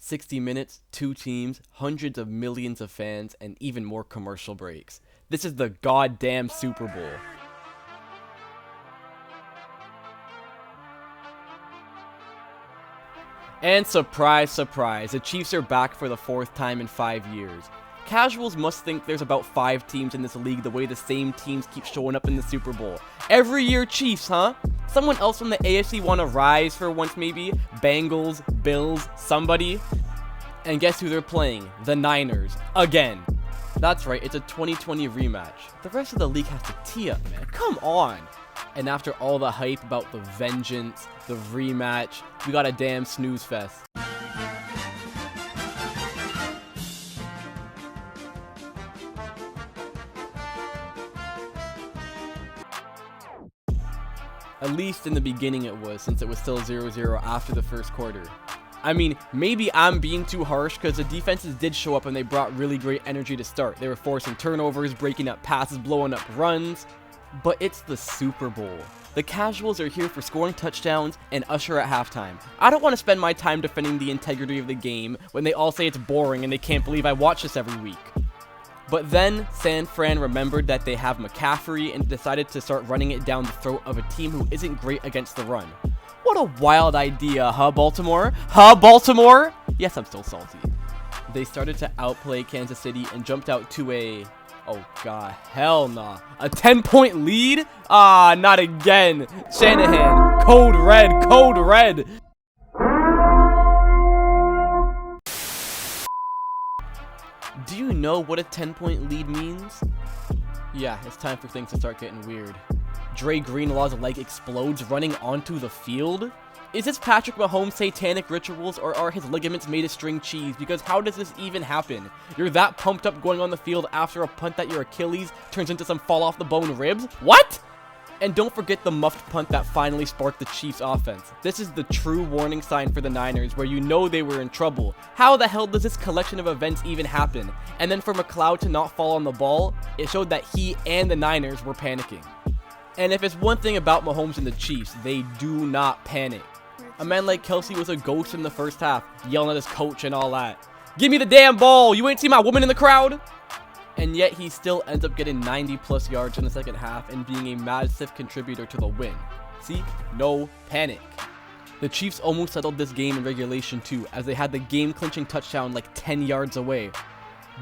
60 minutes, 2 teams, hundreds of millions of fans, and even more commercial breaks. This is the goddamn Super Bowl. And surprise, surprise, the Chiefs are back for the 4th time in 5 years. Casuals must think there's about 5 teams in this league the way the same teams keep showing up in the Super Bowl. Every year Chiefs, huh? Someone else from the AFC want to rise for once maybe? Bengals, Bills, somebody? And guess who they're playing? The Niners. Again. That's right, it's a 2020 rematch. The rest of the league has to tee up, man. Come on! And after all the hype about the vengeance, the rematch, we got a damn snooze fest. At least in the beginning it was, since it was still 0-0 after the first quarter. I mean, maybe I'm being too harsh because the defenses did show up and they brought really great energy to start. They were forcing turnovers, breaking up passes, blowing up runs. But it's the Super Bowl. The casuals are here for scoring touchdowns and usher at halftime. I don't want to spend my time defending the integrity of the game when they all say it's boring and they can't believe I watch this every week. But then, San Fran remembered that they have McCaffrey and decided to start running it down the throat of a team who isn't great against the run. What a wild idea, huh, Baltimore? Huh, Baltimore? Yes, I'm still salty. They started to outplay Kansas City and jumped out to a... oh god, hell nah. A 10-point lead? Ah, not again. Shanahan, code red, code red. Do you know what a 10-point lead means? Yeah, it's time for things to start getting weird. Dre Greenlaw's leg explodes running onto the field? Is this Patrick Mahomes' satanic rituals, or are his ligaments made of string cheese? Because how does this even happen? You're that pumped up going on the field after a punt that your Achilles turns into some fall off the bone ribs? What? And don't forget the muffed punt that finally sparked the Chiefs' offense. This is the true warning sign for the Niners, where you know they were in trouble. How the hell does this collection of events even happen? And then for McLeod to not fall on the ball, it showed that he and the Niners were panicking. And if it's one thing about Mahomes and the Chiefs, they do not panic. A man like Kelsey was a ghost in the first half, yelling at his coach and all that. Give me the damn ball! You ain't see my woman in the crowd? And yet he still ends up getting 90 plus yards in the second half and being a massive contributor to the win. See? No panic. The Chiefs almost settled this game in regulation too, as they had the game-clinching touchdown like 10 yards away.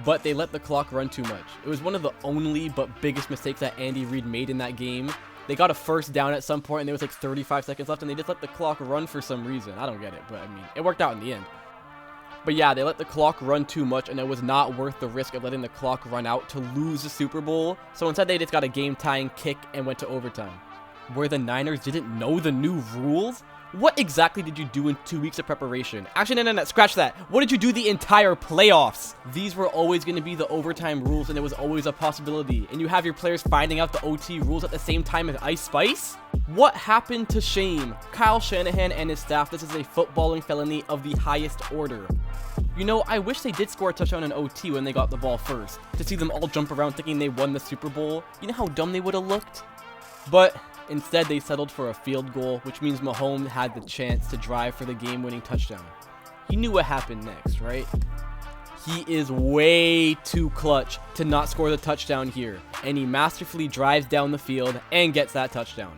But they let the clock run too much. It was one of the only but biggest mistakes that Andy Reid made in that game. They got a first down at some point and there was like 35 seconds left and they just let the clock run for some reason. I don't get it, but I mean, it worked out in the end. But yeah, they let the clock run too much and it was not worth the risk of letting the clock run out to lose the Super Bowl. So instead they just got a game-tying kick and went to overtime. Where the Niners didn't know the new rules? What exactly did you do in 2 weeks of preparation? Actually, no, scratch that. What did you do the entire playoffs? These were always going to be the overtime rules and it was always a possibility. And you have your players finding out the OT rules at the same time as Ice Spice? What happened to shame? Kyle Shanahan and his staff, this is a footballing felony of the highest order. You know, I wish they did score a touchdown in OT when they got the ball first. To see them all jump around thinking they won the Super Bowl. You know how dumb they would have looked? But instead, they settled for a field goal, which means Mahomes had the chance to drive for the game-winning touchdown. He knew what happened next, right? He is way too clutch to not score the touchdown here, and he masterfully drives down the field and gets that touchdown.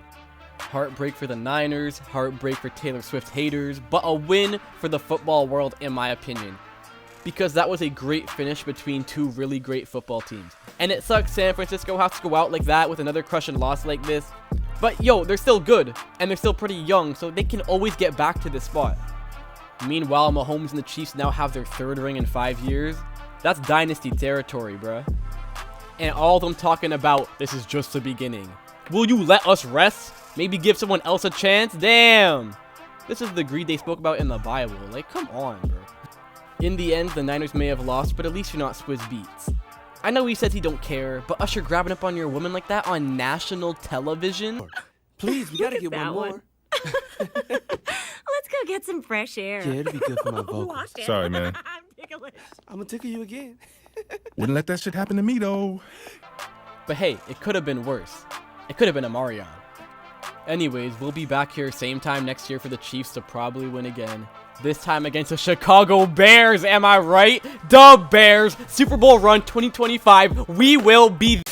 Heartbreak for the Niners, heartbreak for Taylor Swift haters, but a win for the football world in my opinion. Because that was a great finish between two really great football teams. And it sucks San Francisco has to go out like that with another crushing loss like this. But yo, they're still good, and they're still pretty young, so they can always get back to this spot. Meanwhile, Mahomes and the Chiefs now have their 3rd ring in 5 years. That's dynasty territory, bruh. And all of them talking about, this is just the beginning. Will you let us rest? Maybe give someone else a chance? Damn! This is the greed they spoke about in the Bible. Like, come on, bro. In the end, the Niners may have lost, but at least you're not Swizz Beatz. I know he says he don't care, but Usher grabbing up on your woman like that on national television? Please, we gotta get one more. Let's go get some fresh air. Yeah, it'll be good for my vocals. Sorry, man. I'm ticklish. I'm gonna tickle you again. Wouldn't let that shit happen to me, though. But hey, it could have been worse. It could have been a Marion. Anyways, we'll be back here same time next year for the Chiefs to probably win again. This time against the Chicago Bears, am I right? The Bears, Super Bowl run 2025. We will be